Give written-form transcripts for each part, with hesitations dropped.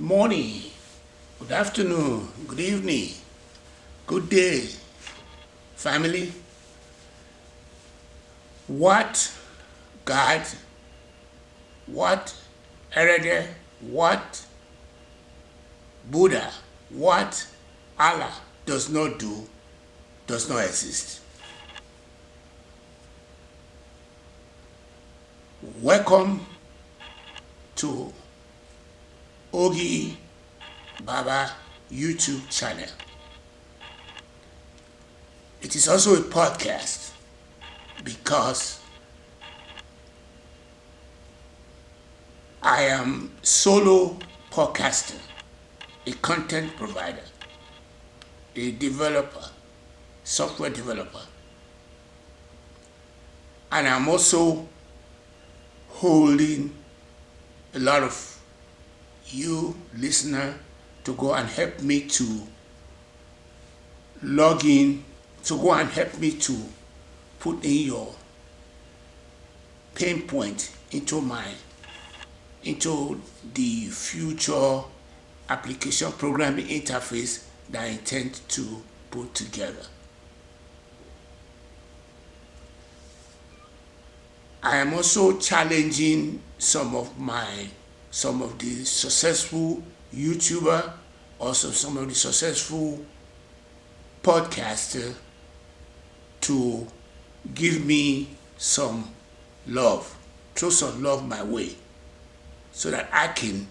morning, good afternoon, good evening, good day, family. What God, what Erede, what Buddha, what Allah does not do, does not exist. Welcome to Ogi Baba YouTube channel. It is also a podcast because I am solo podcaster, a content provider, a developer, software developer, and I'm also holding a lot of you listener to go and help me to log in, to go and help me to put in your pain point into the future application programming interface that I intend to put together. I am also challenging some of the successful YouTuber, also some of the successful podcaster to give me some love, throw some love my way, so that I can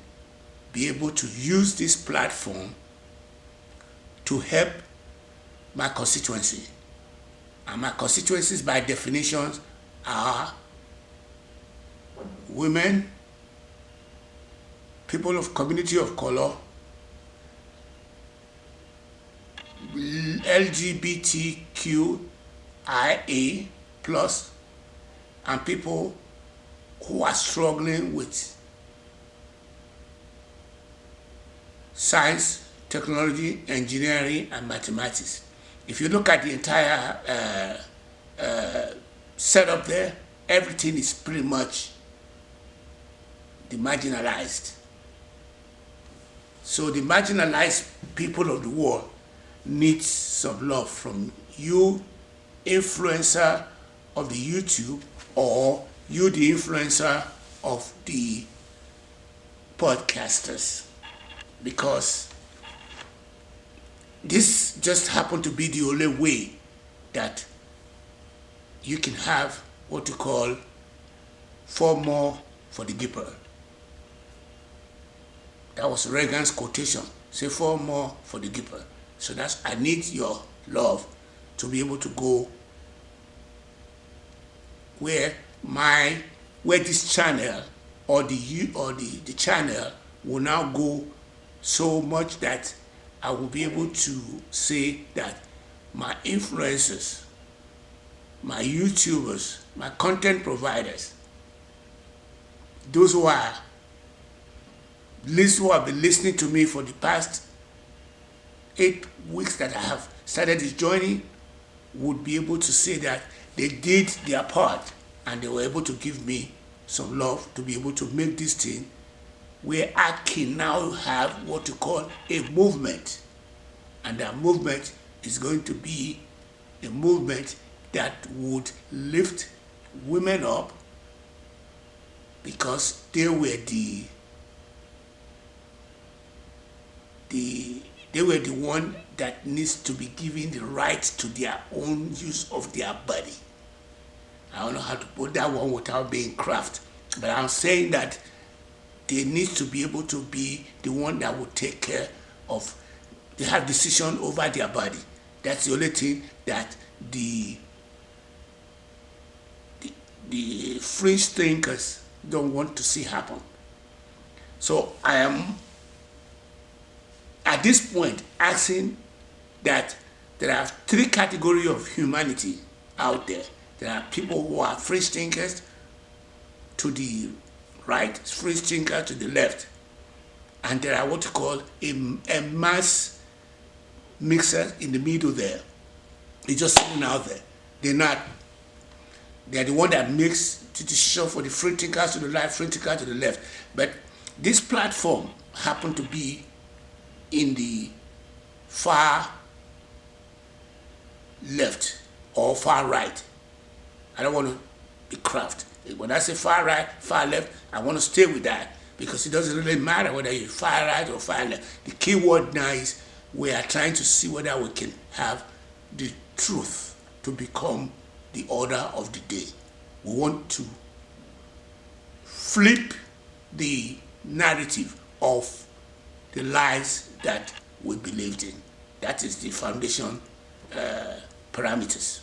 be able to use this platform to help my constituency. And my constituencies by definition are women, people of community of color, LGBTQIA plus, and people who are struggling with science, technology, engineering, and mathematics. If you look at the entire setup there, everything is pretty much the marginalized. So the marginalized people of the world need some love from you, influencer of the YouTube, or you, the influencer of the podcasters. Because this just happened to be the only way that you can have what you call 4 more for the Gipper. That was Reagan's quotation. Say 4 more for the Gipper. So that's, I need your love to be able to go where this channel or the channel will now go so much that I will be able to say that my influencers, my YouTubers, my content providers, those who have been listening to me for the past 8 weeks that I have started this journey, would be able to say that they did their part and they were able to give me some love to be able to make this thing where I can now have what you call a movement. And that movement is going to be a movement that would lift women up, because they were the one that needs to be given the right to their own use of their body. I don't know how to put that one without being craft, but I'm saying that they need to be able to be the one that will take care of, they have decision over their body. That's the only thing that the fringe thinkers don't want to see happen. So I am at this point asking that there are 3 categories of humanity out there. There are people who are fringe thinkers to the right, fringe thinker to the left, and there are what you call a mass mixer in the middle there. It's just sitting out there. They're the one that makes the decision for the free thinkers to the right, free thinkers to the left. But this platform happen to be in the far left or far right. I don't want to be craft. When I say far right, far left, I want to stay with that because it doesn't really matter whether you're far right or far left. The key word now is we are trying to see whether we can have the truth to become the order of the day. We want to flip the narrative of the lies that we believed in. That is the foundation parameters.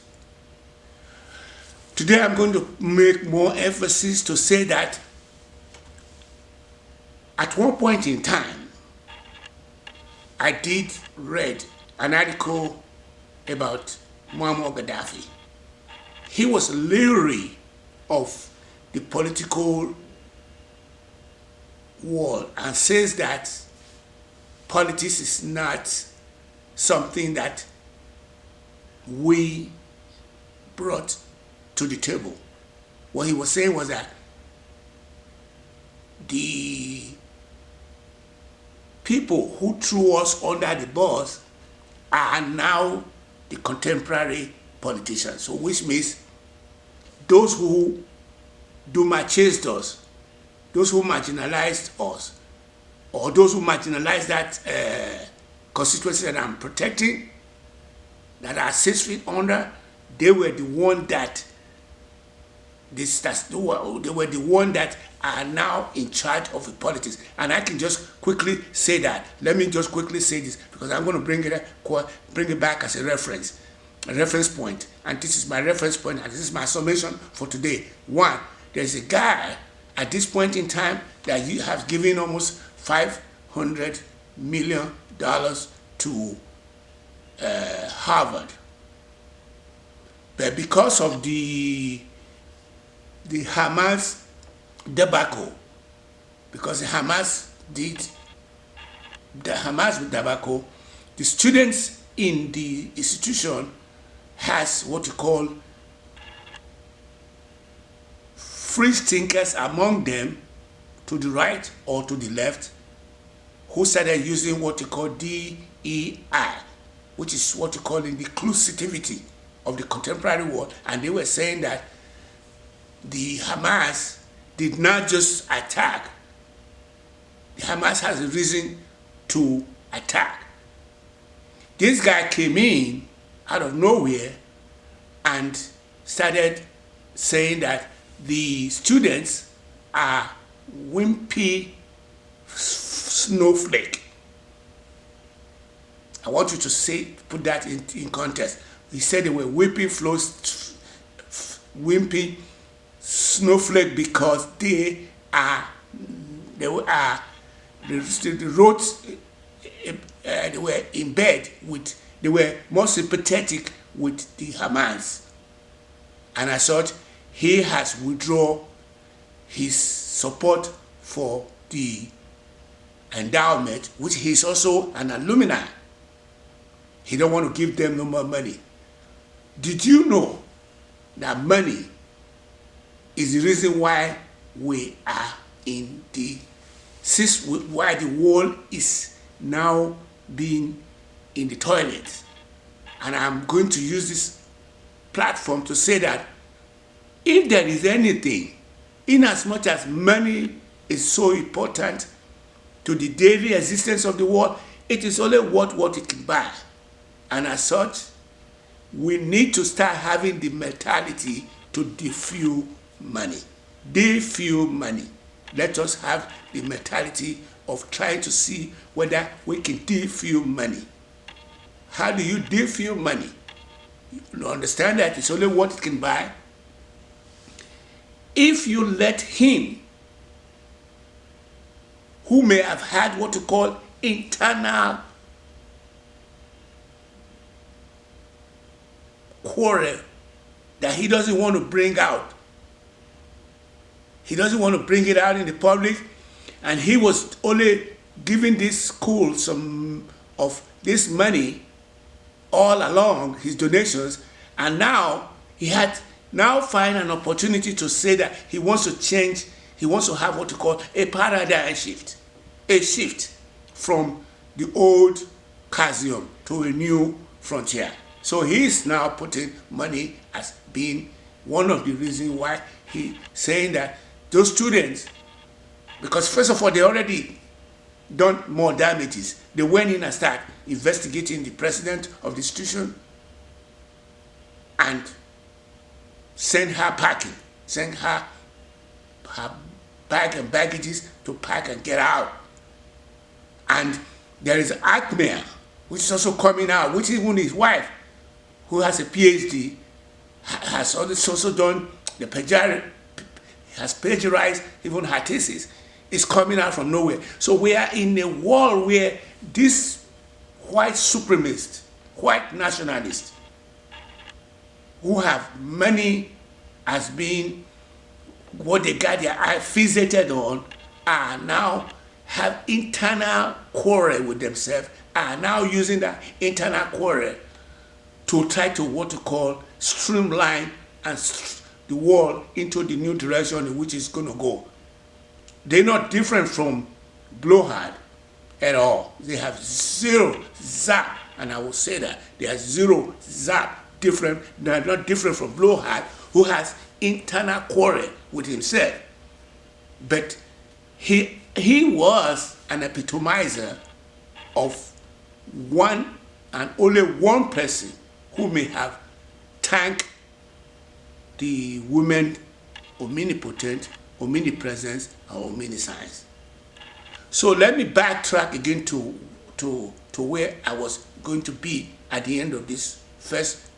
Today I'm going to make more emphasis to say that at one point in time, I did read an article about Muammar Gaddafi. He was leery of the political world and says that politics is not something that we brought to the table. What he was saying was that the people who threw us under the bus are now the contemporary politicians. So which means those who demarcated us, those who marginalized us, or those who marginalized that constituency that I'm protecting, that are 6 feet under, they were the one that they were the one that are now in charge of the politics. And I can just quickly say that. Let me just quickly say this because I'm going to bring it back as a reference point. And this is my reference point, and this is my summation for today. One, there's a guy at this point in time that you have given almost $500 million to Harvard. But because of the Hamas debacle, because the Hamas debacle, the students in the institution has what you call free thinkers among them, to the right or to the left, who started using what you call DEI, which is what you call the inclusivity of the contemporary world. And they were saying that the Hamas did not just attack. The Hamas has a reason to attack. This guy came in out of nowhere and started saying that the students are wimpy snowflake. I want you to put that in context. He said they were wimpy snowflake because they were in bed with, they were more sympathetic with the Hamas. And I thought he has withdrawn his support for the endowment, which he's also an alumni. He don't want to give them no more money. Did you know that money is the reason why we are in why the world is now being in the toilet? And I'm going to use this platform to say that if there is anything, in as much as money is so important to the daily existence of the world, it is only what it can buy. And as such, we need to start having the mentality to defuel money. Defuel money. Let us have the mentality of trying to see whether we can defuel money. How do you defuel money? You understand that it's only what it can buy. If you let him, who may have had what you call internal quarrel that he doesn't want to bring out. He doesn't want to bring it out in the public, and he was only giving this school some of this money all along, his donations, and now he had find an opportunity to say that he wants to change, he wants to have what you call a paradigm shift. a shift from the old Casium to a new frontier. So he's now putting money as being one of the reasons why he's saying that those students, because first of all, they already done more damages. They went in and started investigating the president of the institution and sent her packing, sent her bag and baggages to pack and get out. And there is Acme, which is also coming out, which even his wife, who has a PhD, has also done the has plagiarized even her thesis, is coming out from nowhere. So we are in a world where these white supremacists, white nationalists, who have money as being what they got their eye fixated on, are now have internal quarrel with themselves, are now using that internal quarrel to try to what to call streamline and the world into the new direction in which it's going to go. They're not different from Blowhard at all. They have zero zap, and I will say that they are zero zap different. They're not different from Blowhard, who has internal quarrel with himself. But he was an epitomizer of one and only one person who may have tanked the women omnipotent, omnipresence, and omniscience. So let me backtrack again to where I was going to be at the end of this first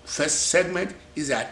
segment, is that